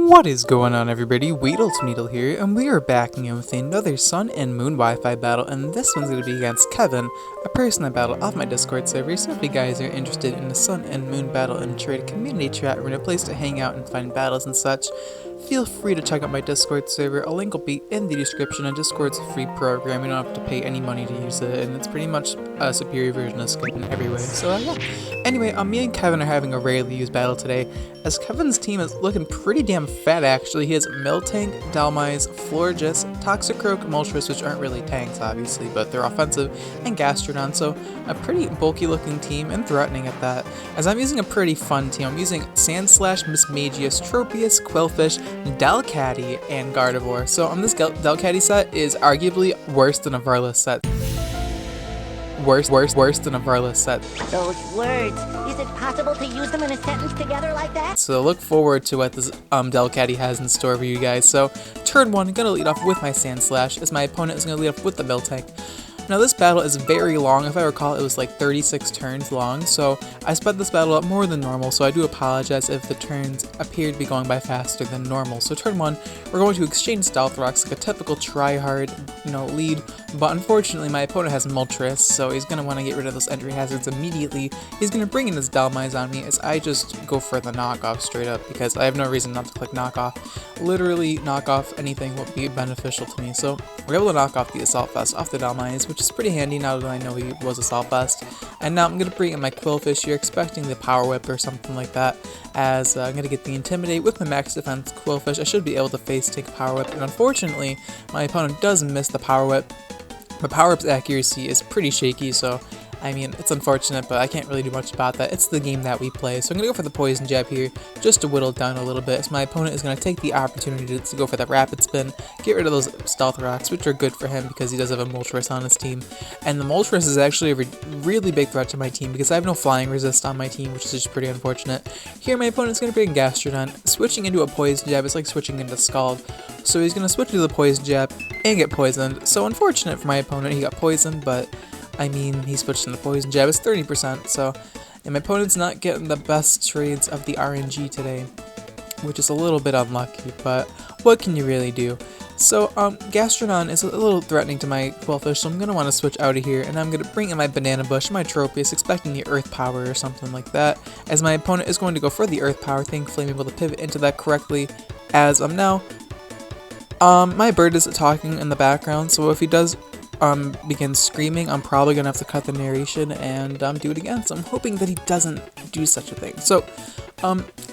What is going on, everybody? WeedleTwineedle here, and we are back again with another Sun and Moon Wi-Fi battle, and this one's going to be against Kevin, a person I battle off my Discord server. So if you guys are interested in the Sun and Moon battle and trade community chat room, a place to hang out and find battles and such, feel free to check out my Discord server. A link will be in the description, and Discord's a free program. You don't have to pay any money to use it, and it's pretty much a superior version of Skype in every way. So yeah. Anyway, me and Kevin are having a rarely used battle today, as Kevin's team is looking pretty damn fat actually. He has Miltank, Dhelmise, Florges, Toxicroak, Moltres, which aren't really tanks obviously, but they're offensive, and Gastrodon, so a pretty bulky looking team and threatening at that. As I'm using a pretty fun team, I'm using Sandslash, Mismagius, Tropius, Quillfish, Delcatty, and Gardevoir. So this Delcatty set is arguably worse than a Varlas set. Worse than a Varlas set. Those words, is it possible to use them in a sentence together like that? So look forward to what this Delcatty has in store for you guys. So turn 1, I'm going to lead off with my Sandslash, as my opponent is going to lead off with the Miltank. Now this battle is very long. If I recall, it was like 36 turns long, so I sped this battle up more than normal, so I do apologize if the turns appear to be going by faster than normal. So turn 1, we're going to exchange Stealth Rocks like a typical try-hard, lead, but unfortunately my opponent has Moltres, so he's going to want to get rid of those entry hazards immediately. He's going to bring in his Dhelmise on me, as I just go for the knockoff straight up, because I have no reason not to click knockoff. Literally, knockoff anything will be beneficial to me, so we're able to knock off the Assault Vest off the Dhelmise, which is pretty handy now that I know he was Assault Vest. And now I'm going to bring in my Quillfish here, expecting the Power Whip or something like that, as I'm going to get the Intimidate with my max defense Quillfish. I should be able to face take Power Whip, and unfortunately my opponent does miss the Power Whip. But Power Whip's accuracy is pretty shaky, so I mean, it's unfortunate, but I can't really do much about that. It's the game that we play. So I'm going to go for the Poison Jab here, just to whittle it down a little bit, as my opponent is going to take the opportunity to go for that Rapid Spin, get rid of those Stealth Rocks, which are good for him because he does have a Moltres on his team. And the Moltres is actually a really big threat to my team because I have no Flying Resist on my team, which is just pretty unfortunate. Here my opponent is going to bring Gastrodon. Switching into a Poison Jab is like switching into Scald. So he's going to switch to the Poison Jab and get poisoned. So unfortunate for my opponent, he got poisoned, but I mean, he switched in the Poison Jab. It's 30%, so and my opponent's not getting the best trades of the RNG today, which is a little bit unlucky, but what can you really do? So, Gastrodon is a little threatening to my Quillfish, so I'm going to want to switch out of here, and I'm going to bring in my Banana Bush, my Tropius, expecting the Earth Power or something like that, as my opponent is going to go for the Earth Power. Thankfully, I'm able to pivot into that correctly, as I'm now, my bird is talking in the background, so if he does begins screaming, I'm probably gonna have to cut the narration and do it again. So I'm hoping that he doesn't do such a thing. So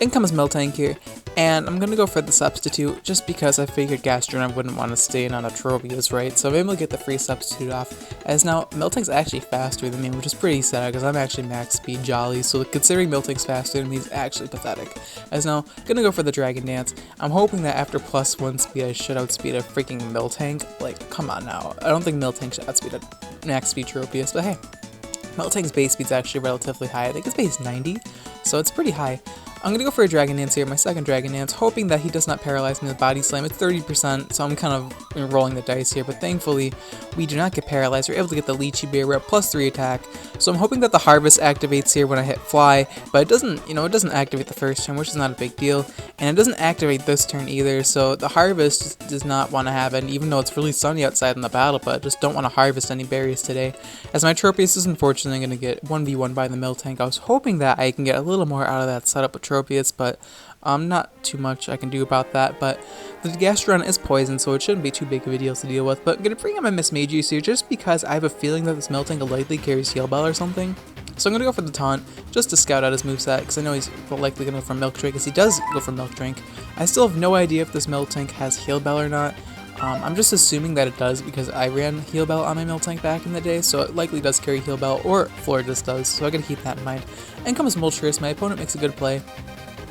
in comes Miltank here, and I'm gonna go for the substitute just because I figured Gastrodon wouldn't want to stay in on a Tropius, right? So I'm able to get the free substitute off, as now Miltank's actually faster than me, which is pretty sad because I'm actually max speed jolly, so considering Miltank's faster than me is actually pathetic. As now, gonna go for the Dragon Dance. I'm hoping that after +1 speed I should outspeed a freaking Miltank. Like, come on now. I don't think Miltank should outspeed a max speed Tropius, but hey. Miltank's base speed's actually relatively high. I think his base 90, so it's pretty high. I'm going to go for a Dragon Dance here, my second Dragon Dance, hoping that he does not paralyze me with Body Slam. It's 30%, so I'm kind of rolling the dice here, but thankfully, we do not get paralyzed. We're able to get the Leechy Bear. We're at +3 attack, so I'm hoping that the Harvest activates here when I hit Fly, but it doesn't, it doesn't activate the first turn, which is not a big deal, and it doesn't activate this turn either, so the Harvest just does not want to happen, even though it's really sunny outside in the battle, but I just don't want to harvest any berries today, as my Tropius is unfortunately going to get 1v1 by the Miltank. I was hoping that I can get a little more out of that setup with Tropius, but not too much I can do about that. But the Gastrodon is poisoned, so it shouldn't be too big of a deal to deal with. But I'm going to bring in my Mismagius here just because I have a feeling that this Miltank likely carries Heal Bell or something. So I'm going to go for the Taunt just to scout out his moveset, because I know he's likely going to go for Milk Drink, because he does go for Milk Drink. I still have no idea if this Miltank has Heal Bell or not. I'm just assuming that it does because I ran Heal Bell on my Miltank back in the day, so it likely does carry Heal Bell, or Florges does, so I gotta keep that in mind. And comes Moltres. My opponent makes a good play.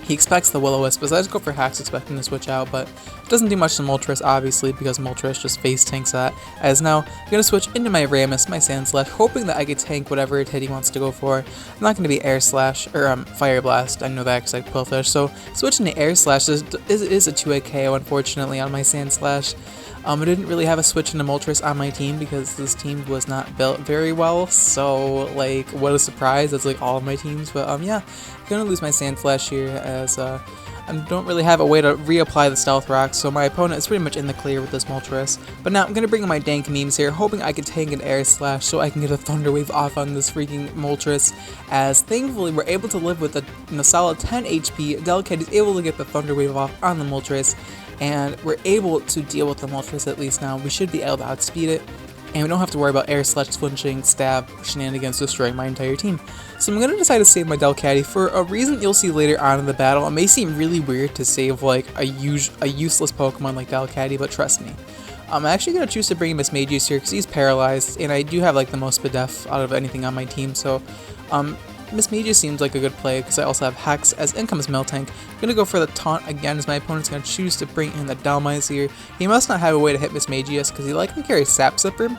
He expects the Will-O-Wisp, so I just go for Hacks expecting to switch out, but it doesn't do much to Moltres, obviously, because Moltres just face tanks that. As now, I'm going to switch into my Rammus, my Sandslash, hoping that I can tank whatever hit he wants to go for. I'm not going to be Air Slash, or Fire Blast, I know that because I Quillfish, so switching to Air Slash is a 2-hit KO, unfortunately, on my Sandslash. I didn't really have a switch into Moltres on my team because this team was not built very well, so, like, what a surprise, that's like all of my teams, but, yeah, I'm gonna lose my Sandslash here as, I don't really have a way to reapply the Stealth Rock, so my opponent is pretty much in the clear with this Moltres. But now I'm going to bring in my dank memes here, hoping I can tank an Air Slash so I can get a Thunder Wave off on this freaking Moltres, as thankfully we're able to live with a solid 10 HP. Delcatty is able to get the Thunder Wave off on the Moltres, and we're able to deal with the Moltres at least now. We should be able to outspeed it, and we don't have to worry about Air Slash, flinching, stab, shenanigans destroying my entire team. So I'm going to decide to save my Delcatty for a reason you'll see later on in the battle. It may seem really weird to save like a useless Pokemon like Delcatty, but trust me. I'm actually going to choose to bring Mismagius here because he's paralyzed, and I do have like the most Spadef out of anything on my team, so Mismagius seems like a good play because I also have Hex. As in comes Miltank. I'm going to go for the Taunt again as my opponent's going to choose to bring in the Dhelmise here. He must not have a way to hit Mismagius because he likely carries Sap Sipper.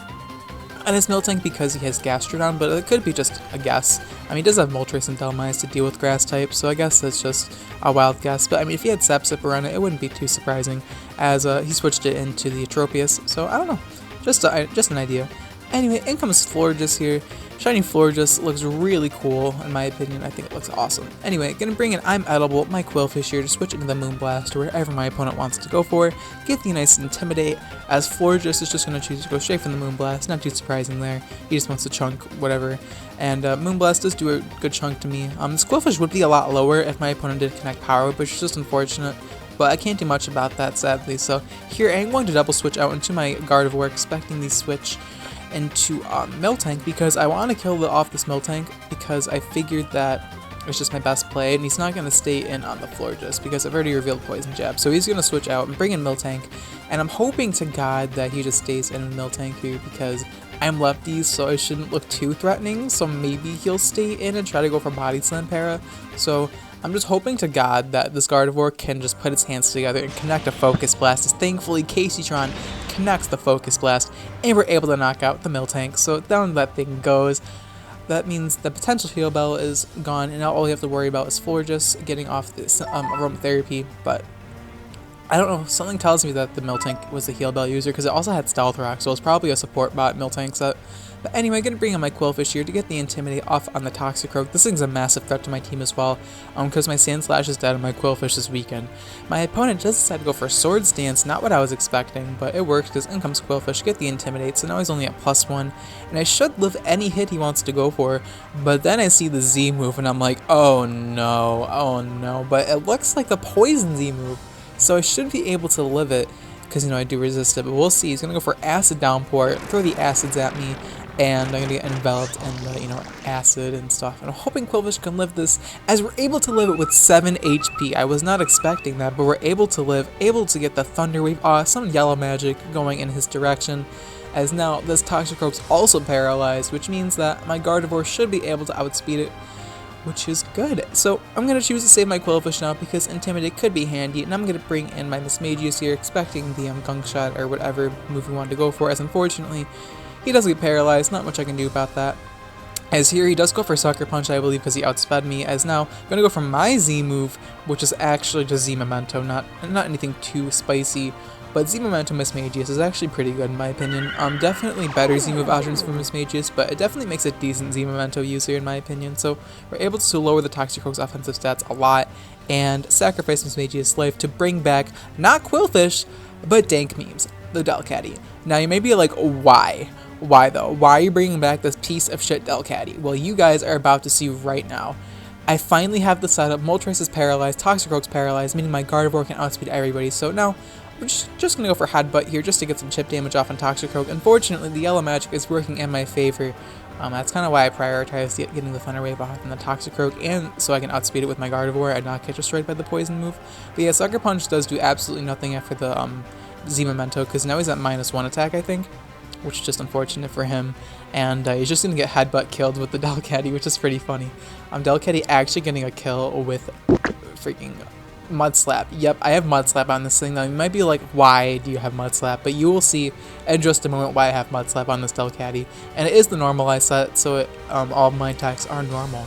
And his Miltank because he has Gastrodon, but it could be just a guess. I mean, he does have Moltres and Dhelmise to deal with grass type, so I guess that's just a wild guess. But I mean, if he had Sap Sipper on it, it wouldn't be too surprising, as he switched it into the Atropius. So I don't know, just an idea. Anyway, in comes Florges here. Shiny Florges looks really cool, in my opinion. I think it looks awesome. Anyway, gonna bring in I'm Edible, my Quillfish here, to switch into the Moonblast or wherever my opponent wants to go for. Get the nice Intimidate, as Florges is just gonna choose to go straight from the Moonblast. Not too surprising there. He just wants to chunk whatever. And Moonblast does do a good chunk to me. This Quillfish would be a lot lower if my opponent did connect Power Whip, which is just unfortunate. But I can't do much about that, sadly. So here I'm going to double switch out into my Gardevoir, expecting the switch into Miltank because I want to kill off this Miltank because I figured that it's just my best play, and he's not going to stay in on the Florges because I've already revealed Poison Jab. So he's going to switch out and bring in Miltank, and I'm hoping to God that he just stays in Miltank here because I'm lefties, so it shouldn't look too threatening, so maybe he'll stay in and try to go for Body Slam Para. So I'm just hoping to God that this Gardevoir can just put its hands together and connect a Focus Blast, as thankfully Caseytron connects the Focus Blast, and we're able to knock out the Miltank. So down that thing goes. That means the potential Heal Bell is gone, and now all we have to worry about is Florges getting off this Aromatherapy, but I don't know, something tells me that the Miltank was the Heal Bell user because it also had Stealth Rock, so it's probably a support bot Miltank set. But anyway, I'm going to bring in my Quillfish here to get the Intimidate off on the Toxicroak. This thing's a massive threat to my team as well, because my Sandslash is dead and my Quillfish is weakened. My opponent just decided to go for Swords Dance, not what I was expecting, but it worked because in comes Quillfish, get the Intimidate, so now he's only at +1, and I should live any hit he wants to go for, but then I see the Z move and I'm like, oh no, but it looks like the Poison Z move, so I should be able to live it, because, you know, I do resist it, but we'll see. He's going to go for Acid Downpour, throw the acids at me, and I'm going to get enveloped in the, you know, acid and stuff. And I'm hoping Quillfish can live this, as we're able to live it with 7 HP. I was not expecting that, but we're able to live, able to get the Thunder Wave off, some Yellow Magic going in his direction, as now this Toxicroak's also paralyzed, which means that my Gardevoir should be able to outspeed it, which is good. So I'm going to choose to save my Quillfish now because Intimidate could be handy, and I'm going to bring in my Mismagius here, expecting the Gunk Shot or whatever move we wanted to go for, as unfortunately he does get paralyzed. Not much I can do about that. As here he does go for Sucker Punch, I believe, because he outsped me, as now I'm going to go for my Z move, which is actually just Z Memento, not anything too spicy. But Z Memento Mismagius is actually pretty good in my opinion. Definitely better Z move options for Mismagius, but it definitely makes a decent Z Memento user in my opinion. So we're able to lower the Toxicroak's offensive stats a lot and sacrifice Mismagius' life to bring back not Quillfish, but dank memes, the Delcatty. Now you may be like, why? Why though? Why are you bringing back this piece of shit Delcatty? Well, you guys are about to see right now. I finally have the setup. Moltres is paralyzed, Toxicroak's paralyzed, meaning my Gardevoir can outspeed everybody. So now we're just going to go for Headbutt here just to get some chip damage off on Toxicroak. Unfortunately, the Yellow Magic is working in my favor. That's kind of why I prioritized getting the Thunder Wave off on the Toxicroak, and so I can outspeed it with my Gardevoir and not get destroyed by the Poison move. But yeah, Sucker Punch does do absolutely nothing after the Z Memento, because now he's at -1 attack, I think, which is just unfortunate for him. And he's just going to get Headbutt killed with the Delcatty, which is pretty funny. Delcatty actually getting a kill with freaking Mud Slap. Yep, I have Mud Slap on this thing. Now, you might be like, why do you have Mud Slap? But you will see in just a moment why I have Mud Slap on this Delcatty. And it is the normalized set, so all of my attacks are normal.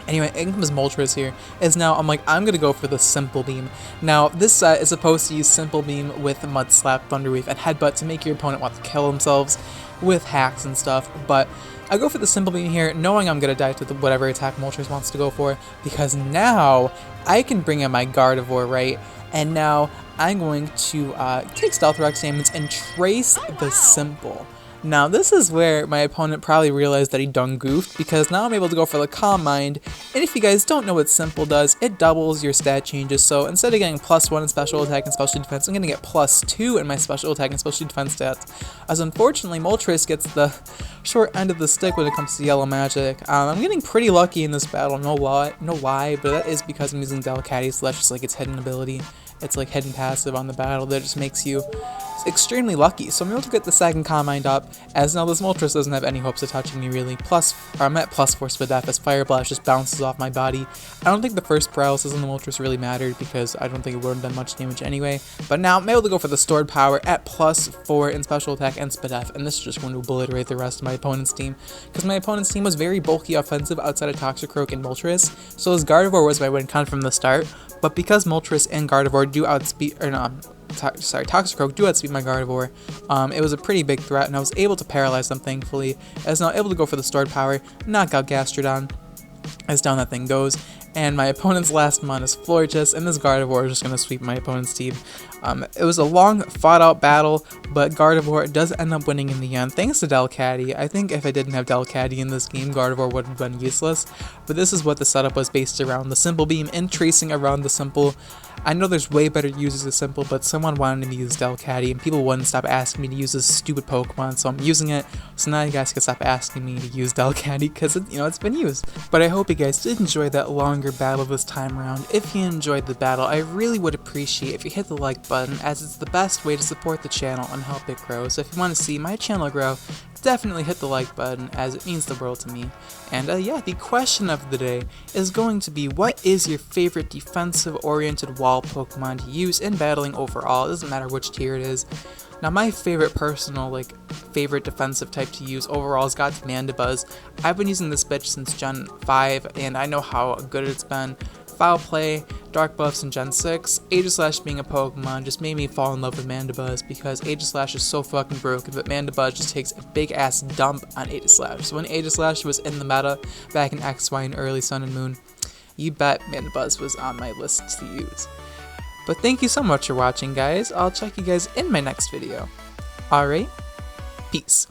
Anyway, in comes Moltres here. Now I'm like, I'm gonna go for the Simple Beam. Now, this set is supposed to use Simple Beam with Mud Slap, Thunder Wave, and Headbutt to make your opponent want to kill themselves with hacks and stuff, but I go for the Simple Beam here, knowing I'm gonna die to whatever attack Moltres wants to go for, because now I can bring in my Gardevoir, right? And now I'm going to take Stealth Rock damage and trace the Simple. Now this is where my opponent probably realized that he done goofed, because now I'm able to go for the Calm Mind, and if you guys don't know what Simple does, it doubles your stat changes, so instead of getting +1 in special attack and special defense, I'm going to get +2 in my special attack and special defense stats, as unfortunately Moltres gets the short end of the stick when it comes to yellow magic. I'm getting pretty lucky in this battle, no lie, but that is because I'm using Delcatty, so that's just like its hidden ability. It's like hidden passive on the battle that just makes you extremely lucky. So I'm able to get the second Calm Mind up, as now this Moltres doesn't have any hopes of touching me really. I'm at +4 Speed Def as Fire Blast just bounces off my body. I don't think the first paralysis on the Moltres really mattered, because I don't think it would have done much damage anyway. But now I'm able to go for the Stored Power at +4 in special attack and Speed Def, and this is just going to obliterate the rest of my opponent's team, because my opponent's team was very bulky offensive outside of Toxicroak and Moltres, so his Gardevoir was my win con from the start. But because Moltres and Gardevoir do outspeed, or no, Toxicroak do outspeed my Gardevoir, it was a pretty big threat, and I was able to paralyze them thankfully, as now able to go for the Stored Power, knock out Gastrodon, as down that thing goes, and my opponent's last mon is Florges, and this Gardevoir is just going to sweep my opponent's team. It was a long, fought-out battle, but Gardevoir does end up winning in the end, thanks to Delcatty. I think if I didn't have Delcatty in this game, Gardevoir would have been useless, but this is what the setup was based around, the Simple Beam and tracing around the Simple. I know there's way better uses of Simple, but someone wanted me to use Delcatty, and people wouldn't stop asking me to use this stupid Pokemon, so I'm using it, so now you guys can stop asking me to use Delcatty, because it's been used. But I hope you guys did enjoy that longer battle this time around. If you enjoyed the battle, I really would appreciate if you hit the like button, as it's the best way to support the channel and help it grow. So if you want to see my channel grow, definitely hit the like button, as it means the world to me. And yeah, the question of the day is going to be, what is your favorite defensive-oriented wall Pokemon to use in battling overall? It doesn't matter which tier it is. Now my favorite favorite defensive type to use overall has got to be Mandibuzz. I've been using this bitch since Gen 5, and I know how good it's been. Foul Play, Dark Buffs, and Gen 6, Aegislash being a Pokemon just made me fall in love with Mandibuzz, because Aegislash is so fucking broken, but Mandibuzz just takes a big ass dump on Aegislash. So when Aegislash was in the meta back in X, Y, and early Sun and Moon, you bet Mandibuzz was on my list to use. But thank you so much for watching, guys. I'll check you guys in my next video. Alright, peace.